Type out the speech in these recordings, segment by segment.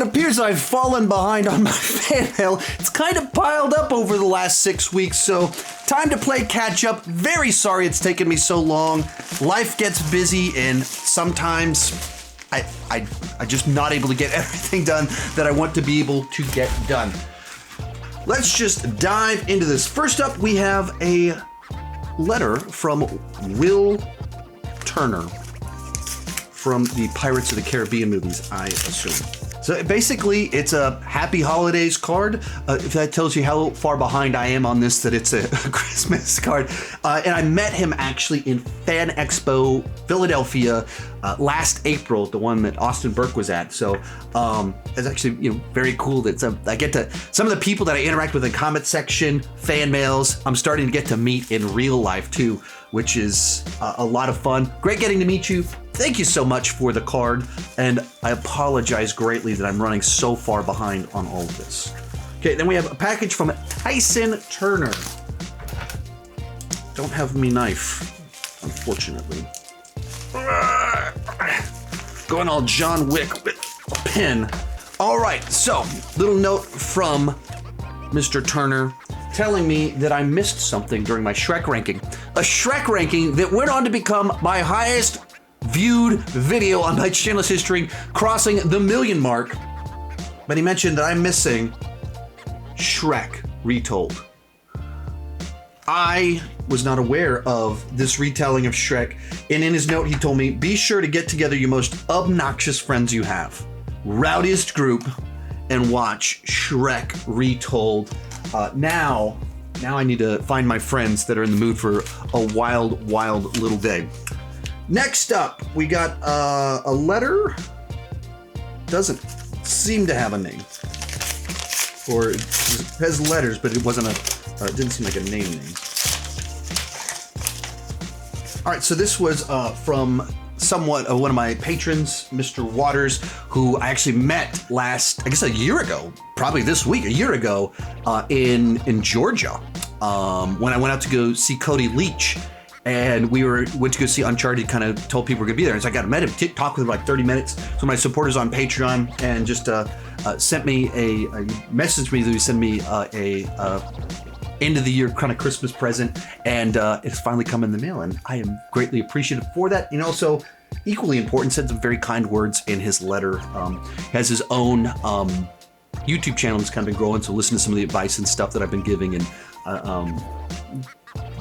it appears I've fallen behind on my fan mail. It's kind of piled up over the last 6 weeks, so time to play catch up. Very sorry it's taken me so long. Life gets busy, and sometimes I'm just not able to get everything done that I want to be able to get done. Let's just dive into this. First up, we have a letter from Will Turner from the Pirates of the Caribbean movies, I assume. So basically, it's a happy holidays card. If that tells you how far behind I am on this, that it's a Christmas card. And I met him actually in Fan Expo Philadelphia last April, the one that Austin Burke was at. So it's actually very cool that I get to, some of the people that I interact with in the comment section, fan mails, I'm starting to get to meet in real life too, which is a lot of fun. Great getting to meet you. Thank you so much for the card, and I apologize greatly that I'm running so far behind on all of this. Okay, then we have a package from Tyson Turner. Don't have me knife, unfortunately. Going all John Wick with a pen. All right, so little note from Mr. Turner telling me that I missed something during my Shrek ranking. A Shrek ranking that went on to become my highest viewed video on my channel's history, crossing the 1 million mark. But he mentioned that I'm missing Shrek Retold. I was not aware of this retelling of Shrek, and in his note he told me, be sure to get together your most obnoxious friends you have, rowdiest group, and watch Shrek Retold. Now I need to find my friends that are in the mood for a wild, wild little day. Next up, we got a letter. Doesn't seem to have a name, or it has letters, but it wasn't it didn't seem like a name. All right, so this was from one of my patrons, Mr. Waters, who I actually met a year ago, probably this week, a year ago, in Georgia, when I went out to go see Cody Leach. And went to go see Uncharted, kind of told people we're gonna be there. And so I met him, talked with him like 30 minutes. So my supporters on Patreon, and just sent me messaged me that he sent me a end of the year kind of Christmas present, and it's finally come in the mail, and I am greatly appreciative for that. And also, equally important, said some very kind words in his letter. Has his own YouTube channel that's kind of been growing, so listen to some of the advice and stuff that I've been giving, and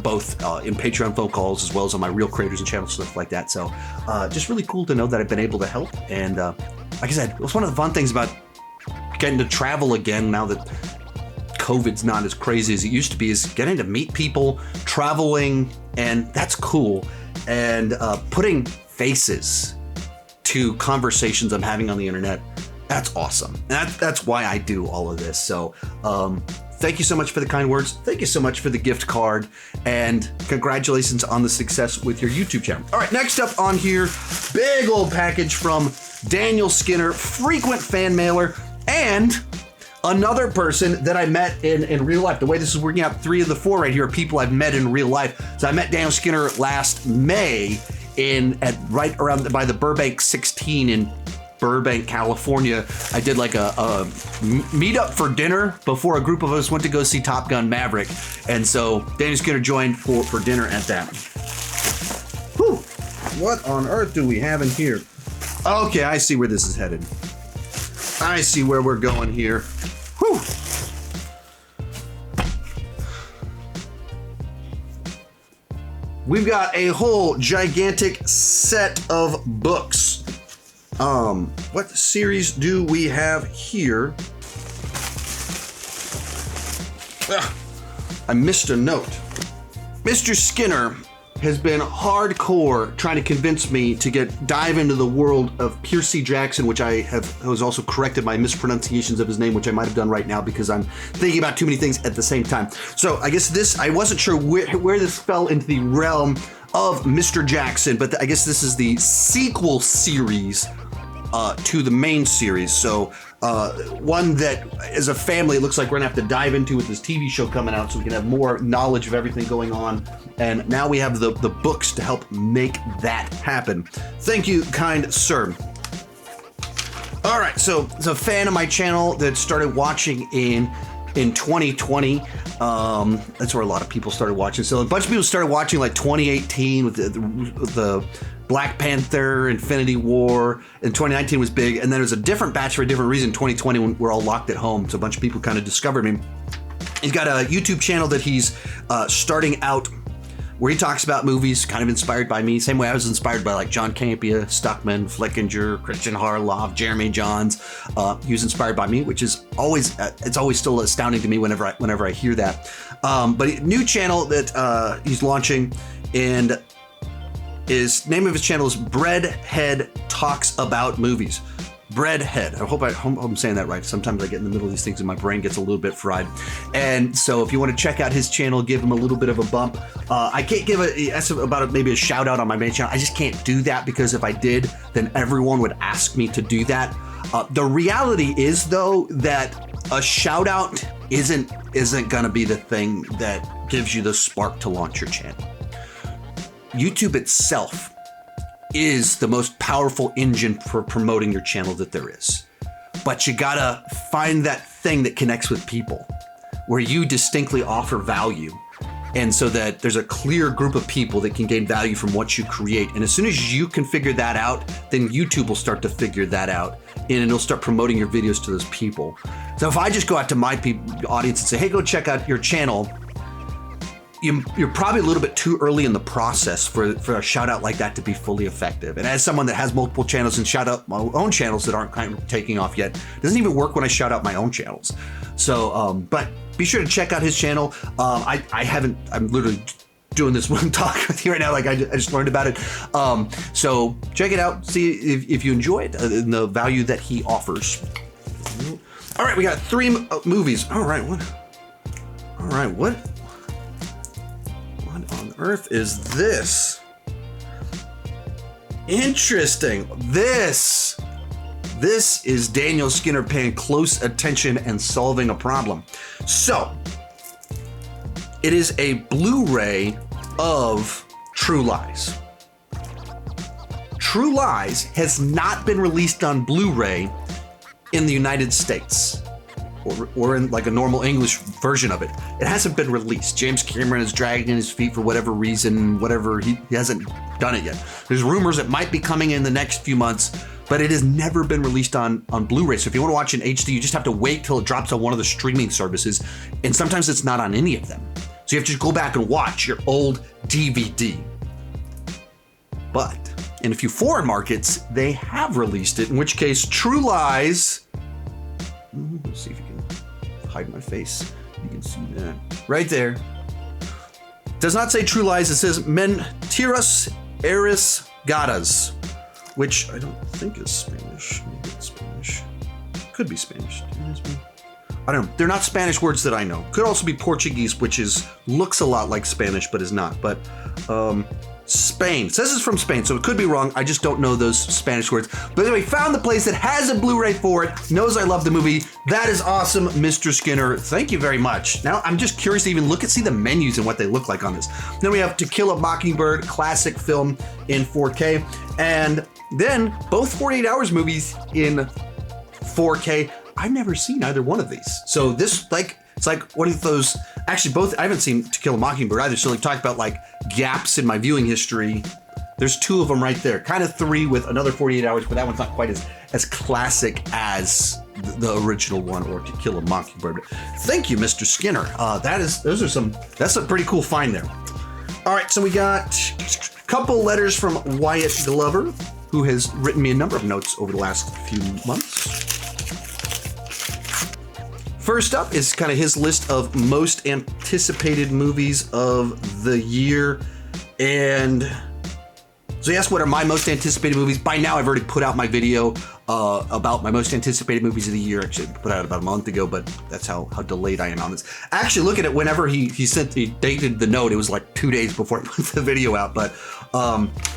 both in Patreon phone calls as well as on my Real Creators and channel, stuff like that. So just really cool to know that I've been able to help. And like I said, it was one of the fun things about getting to travel again now that COVID's not as crazy as it used to be, is getting to meet people, traveling, and that's cool. And putting faces to conversations I'm having on the internet, that's awesome. And that's why I do all of this. So thank you so much for the kind words. Thank you so much for the gift card, and congratulations on the success with your YouTube channel. All right, next up on here, big old package from Daniel Skinner, frequent fan mailer, and another person that I met in real life. The way this is working out, 3 of the 4 right here are people I've met in real life. So I met Daniel Skinner last May right around by the Burbank 16 in Burbank, California. I did like a meetup for dinner before a group of us went to go see Top Gun Maverick. And so Daniel Skinner joined for dinner at that. Whew. What on earth do we have in here? Okay, I see where this is headed. I see where we're going here. Whew. We've got a whole gigantic set of books. What series do we have here? I missed a note. Mr. Skinner has been hardcore trying to convince me to dive into the world of Percy Jackson, which I was also corrected my mispronunciations of his name, which I might have done right now because I'm thinking about too many things at the same time. So I guess I wasn't sure where this fell into the realm of Mr. Jackson, but I guess this is the sequel series to the main series. So one that as a family it looks like we're gonna have to dive into with this TV show coming out so we can have more knowledge of everything going on. And now we have the books to help make that happen. Thank you, kind sir. All right, so it's a fan of my channel that started watching in 2020. That's where a lot of people started watching. So a bunch of people started watching like 2018 with the Black Panther, Infinity War, and 2019 was big. And then there was a different batch for a different reason. 2020 when we're all locked at home, so a bunch of people kind of discovered me. He's got a YouTube channel that he's starting out, where he talks about movies kind of inspired by me. Same way I was inspired by like John Campia, Stuckman, Flickinger, Christian Harloff, Jeremy Johns. He was inspired by me, which is always, it's always still astounding to me whenever I hear that. But a new channel that he's launching, and name of his channel is Breadhead Talks About Movies. Breadhead. I hope I'm saying that right. Sometimes I get in the middle of these things and my brain gets a little bit fried. And so if you want to check out his channel, give him a little bit of a bump. I can't give maybe a shout out on my main channel. I just can't do that, because if I did, then everyone would ask me to do that. The reality is, though, that a shout out isn't going to be the thing that gives you the spark to launch your channel. YouTube itself is the most powerful engine for promoting your channel that there is. But you gotta find that thing that connects with people, where you distinctly offer value, and so that there's a clear group of people that can gain value from what you create. And as soon as you can figure that out, then YouTube will start to figure that out, and it'll start promoting your videos to those people. So if I just go out to my audience and say, hey, go check out your channel, you're probably a little bit too early in the process for a shout out like that to be fully effective. And as someone that has multiple channels and shout out my own channels that aren't kind of taking off yet, it doesn't even work when I shout out my own channels. So, but be sure to check out his channel. I'm literally doing this one talk with you right now. Like I just learned about it. So check it out. See if you enjoy it and the value that he offers. All right, we got 3 movies. All right, what on earth is this? Interesting. This is Daniel Skinner paying close attention and solving a problem. So it is a Blu-ray of True Lies. True Lies has not been released on Blu-ray in the United States, or in like a normal English version of it. It hasn't been released. James Cameron is dragging his feet for whatever reason, he hasn't done it yet. There's rumors it might be coming in the next few months, but it has never been released on Blu-ray. So if you want to watch in HD, you just have to wait till it drops on one of the streaming services, and sometimes it's not on any of them. So you have to go back and watch your old DVD. But in a few foreign markets, they have released it, in which case True Lies, let's see if you can hide my face. You can see that right there. Does not say True Lies. It says Mentiras Arriesgadas, which I don't think is Spanish. Maybe it's Spanish. Could be Spanish. I don't know. They're not Spanish words that I know. Could also be Portuguese, which looks a lot like Spanish, but is not. But Spain. It says it's from Spain, so it could be wrong. I just don't know those Spanish words. But anyway, found the place that has a Blu-ray for it, knows I love the movie. That is awesome, Mr. Skinner. Thank you very much. Now, I'm just curious to even see the menus and what they look like on this. Then we have To Kill a Mockingbird, classic film in 4K. And then both 48 Hours movies in 4K. I've never seen either one of these. So this, it's like one of those, actually both, I haven't seen To Kill a Mockingbird either, so talk about like gaps in my viewing history. There's 2 of them right there, kind of 3 with another 48 Hours, but that one's not quite as classic as the original one, or To Kill a Mockingbird. Thank you, Mr. Skinner. That's a pretty cool find there. All right, so we got a couple letters from Wyatt Glover, who has written me a number of notes over the last few months. First up is kind of his list of most anticipated movies of the year. And so he asked, what are my most anticipated movies? By now, I've already put out my video about my most anticipated movies of the year. Actually, I put out about a month ago, but that's how delayed I am on this. Actually, look at it. Whenever he dated the note, it was like 2 days before I put the video out. But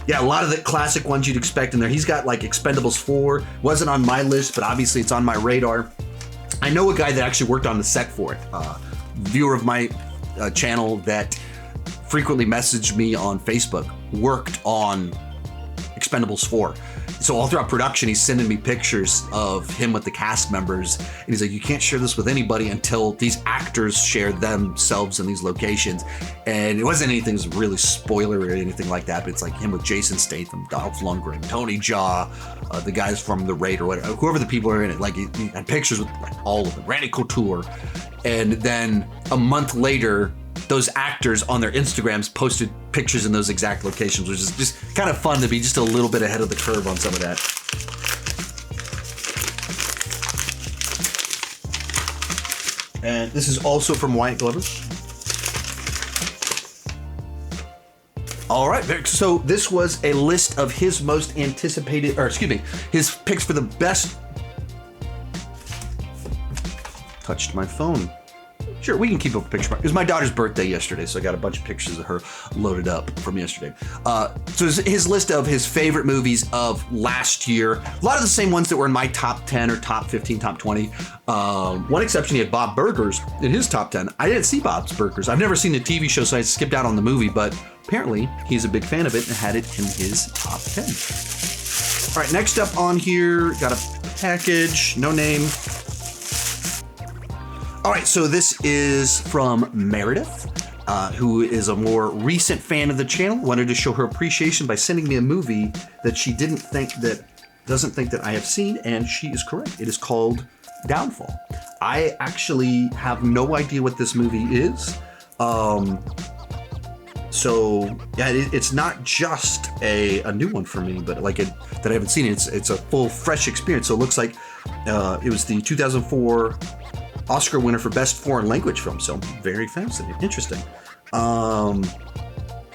yeah, a lot of the classic ones you'd expect in there. He's got like Expendables 4. Wasn't on my list, but obviously it's on my radar. I know a guy that actually worked on the set for it, viewer of my channel that frequently messaged me on Facebook, worked on Expendables 4. So all throughout production, he's sending me pictures of him with the cast members. And he's like, you can't share this with anybody until these actors share themselves in these locations. And it wasn't anything really spoiler or anything like that, but it's like him with Jason Statham, Dolph Lundgren, Tony Jaa, the guys from The Raid or whatever, whoever the people are in it. Like he had pictures with like all of them, Randy Couture. And then a month later, those actors on their Instagrams posted pictures in those exact locations, which is just kind of fun to be just a little bit ahead of the curve on some of that. And this is also from Wyatt Glover. All right, so this was a list of his most anticipated, or excuse me, his picks for the best. Touched my phone. Sure, we can keep up a picture. It was my daughter's birthday yesterday, so I got a bunch of pictures of her loaded up from yesterday. So his list of his favorite movies of last year, a lot of the same ones that were in my top 10 or top 15, top 20. One exception, he had Bob Burgers in his top 10. I didn't see Bob's Burgers. I've never seen the TV show, so I skipped out on the movie, but apparently he's a big fan of it and had it in his top 10. All right, next up on here, got a package, no name. All right, so this is from Meredith, who is a more recent fan of the channel. Wanted to show her appreciation by sending me a movie that she doesn't think that I have seen, and she is correct. It is called Downfall. I actually have no idea what this movie is. So yeah, it's not just a new one for me, but like that I haven't seen. It's a full fresh experience. So it looks like it was the 2004 Oscar winner for Best Foreign Language Film, so very fascinating, interesting. All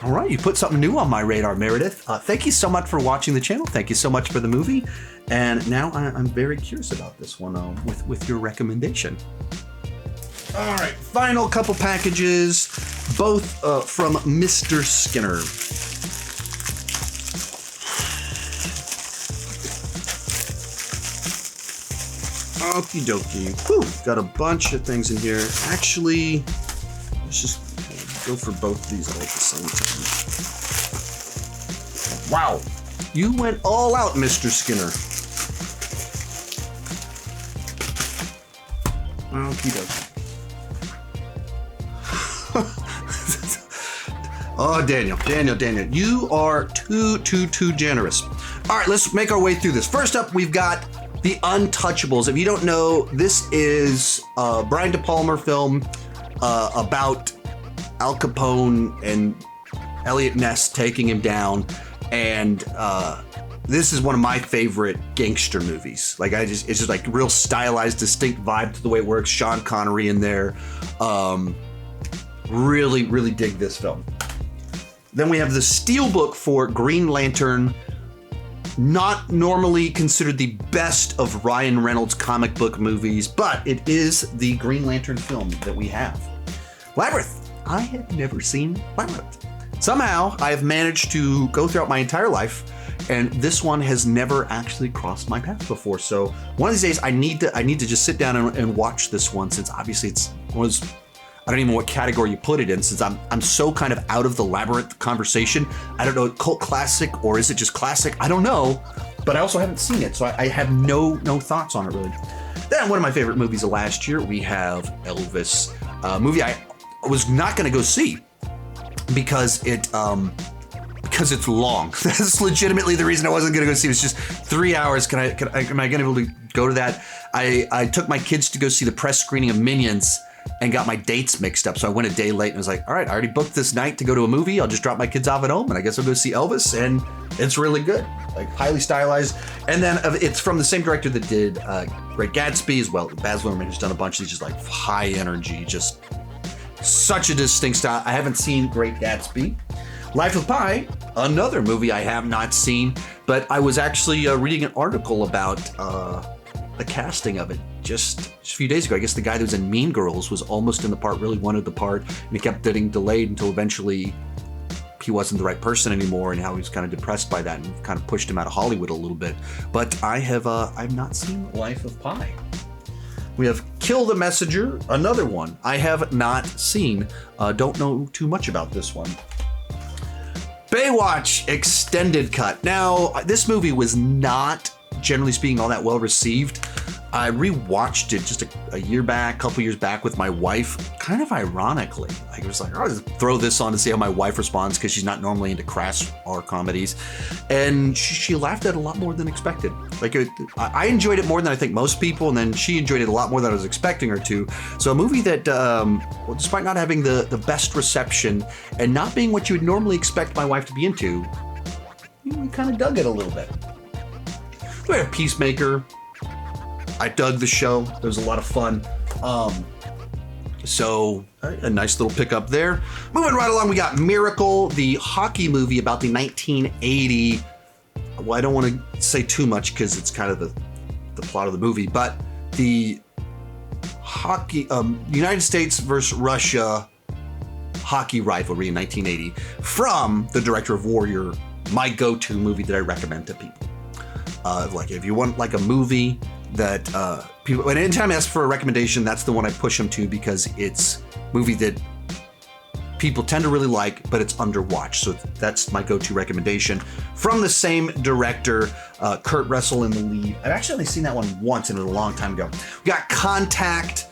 right, you put something new on my radar, Meredith. Thank you so much for watching the channel. Thank you so much for the movie. And now I'm very curious about this one with your recommendation. All right, final couple packages, both from Mr. Skinner. Okie dokie. Whew, got a bunch of things in here. Actually, let's just go for both of these all at the same time. Wow. You went all out, Mr. Skinner. Okie dokie. Oh, Daniel. You are too generous. All right, let's make our way through this. First up, we've got The Untouchables. If you don't know, this is a Brian De Palma film about Al Capone and Elliot Ness taking him down. And this is one of my favorite gangster movies. Like it's just like real stylized, distinct vibe to the way it works. Sean Connery in there. Really dig this film. Then we have the Steelbook for Green Lantern. Not normally considered the best of Ryan Reynolds comic book movies, but it is the Green Lantern film that we have. Labyrinth. I have never seen Labyrinth. Somehow, I have managed to go throughout my entire life, and this one has never actually crossed my path before. So one of these days, I need to just sit down and watch this one, since obviously it's one of those, I don't even know what category you put it in, since I'm so kind of out of the Labyrinth conversation. I don't know, cult classic, or is it just classic? I don't know, but I also haven't seen it, so I have no thoughts on it really. Then one of my favorite movies of last year, we have Elvis, a movie I was not going to go see because it's long. That's legitimately the reason I wasn't going to go see it. It's just 3 hours. Am I going to be able to go to that? I took my kids to go see the press screening of Minions and got my dates mixed up. So I went a day late and was like, all right, I already booked this night to go to a movie. I'll just drop my kids off at home and I guess I'll go see Elvis. And it's really good, like highly stylized. And then it's from the same director that did Great Gatsby as well. Baz Luhrmann, who's done a bunch of these just like high energy, just such a distinct style. I haven't seen Great Gatsby. Life of Pi, another movie I have not seen, but I was actually reading an article about the casting of it just a few days ago. I guess the guy that was in Mean Girls was almost in the part, really wanted the part, and he kept getting delayed until eventually he wasn't the right person anymore, and how he was kind of depressed by that and kind of pushed him out of Hollywood a little bit. But I've not seen Life of Pi. We have Kill the Messenger, another one I have not seen. Don't know too much about this one. Baywatch extended cut. Now, this movie was not, generally speaking, all that well received. I rewatched it just a couple years back with my wife, kind of ironically. I was like, I'll just throw this on to see how my wife responds because she's not normally into crass horror comedies. And she laughed at it a lot more than expected. Like, I enjoyed it more than I think most people, and then she enjoyed it a lot more than I was expecting her to. So a movie that, despite not having the best reception and not being what you would normally expect my wife to be into, we kind of dug it a little bit. We had Peacemaker. I dug the show. It was a lot of fun. So a nice little pickup there. Moving right along, we got Miracle, the hockey movie about the 1980. Well, I don't want to say too much because it's kind of the plot of the movie, but the hockey, United States versus Russia hockey rivalry in 1980 from the director of Warrior, my go-to movie that I recommend to people. Like if you want like a movie that people, anytime I ask for a recommendation, that's the one I push them to because it's a movie that people tend to really like, but it's underwatched. So that's my go-to recommendation. From the same director, Kurt Russell in the lead. I've actually only seen that one once and it was a long time ago. We got Contact,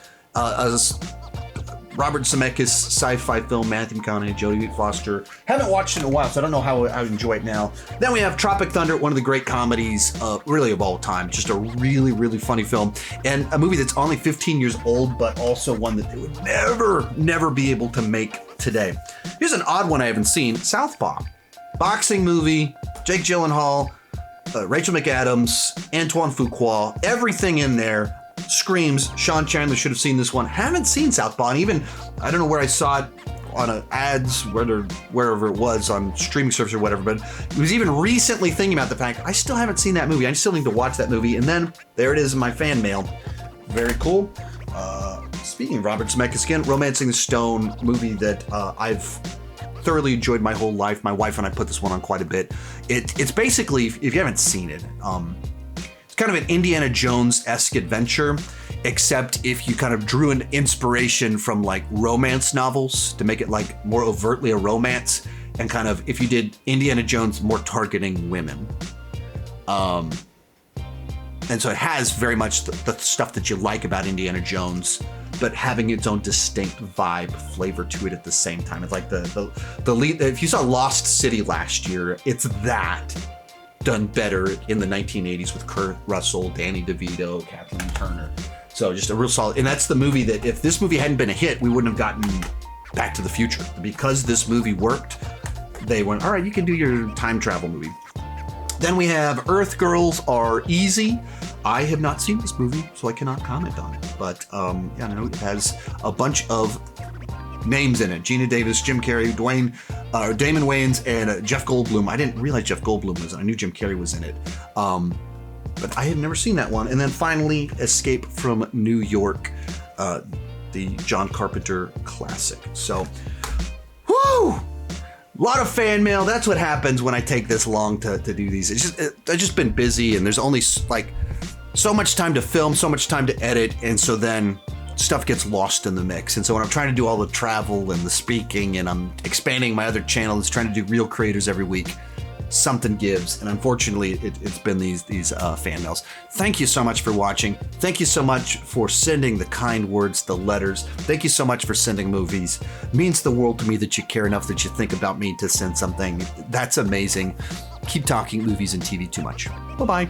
Robert Zemeckis sci-fi film, Matthew McConaughey, Jodie Foster. Haven't watched it in a while, so I don't know how I would enjoy it now. Then we have Tropic Thunder, one of the great comedies, really of all time. Just a really, really funny film. And a movie that's only 15 years old, but also one that they would never be able to make today. Here's an odd one I haven't seen, Southpaw. Boxing movie, Jake Gyllenhaal, Rachel McAdams, Antoine Fuqua, everything in there. Screams, Sean Chandler should have seen this one. Haven't seen Southpaw, and even, I don't know where I saw it on ads, wherever it was, on streaming service or whatever, but it was even recently thinking about the fact I still haven't seen that movie. I still need to watch that movie, and then there it is in my fan mail. Very cool. Speaking of Robert Zemeckis again, Romancing the Stone, movie that I've thoroughly enjoyed my whole life. My wife and I put this one on quite a bit. It's basically, if you haven't seen it, kind of an Indiana Jones-esque adventure, except if you kind of drew an inspiration from like romance novels to make it like more overtly a romance, and kind of if you did Indiana Jones more targeting women. And so it has very much the stuff that you like about Indiana Jones, but having its own distinct vibe, flavor to it at the same time. It's like the lead. If you saw Lost City last year, it's that done better in the 1980s with Kurt Russell, Danny DeVito, Kathleen Turner. So just a real solid, and that's the movie that if this movie hadn't been a hit, we wouldn't have gotten Back to the Future. Because this movie worked, they went, all right, you can do your time travel movie. Then we have Earth Girls Are Easy. I have not seen this movie, so I cannot comment on it. But yeah, no, it has a bunch of names in it. Gina Davis, Jim Carrey, Damon Wayans, and Jeff Goldblum. I didn't realize Jeff Goldblum was in it. I knew Jim Carrey was in it. But I had never seen that one. And then finally, Escape from New York, the John Carpenter classic. So, whoo! A lot of fan mail. That's what happens when I take this long to do these. I've just been busy, and there's only like so much time to film, so much time to edit, and so then stuff gets lost in the mix. And so when I'm trying to do all the travel and the speaking, and I'm expanding my other channel that's trying to do real creators every week, something gives. And unfortunately, it's been these fan mails. Thank you so much for watching. Thank you so much for sending the kind words, the letters. Thank you so much for sending movies. It means the world to me that you care enough that you think about me to send something. That's amazing. Keep talking movies and TV too much. Bye-bye.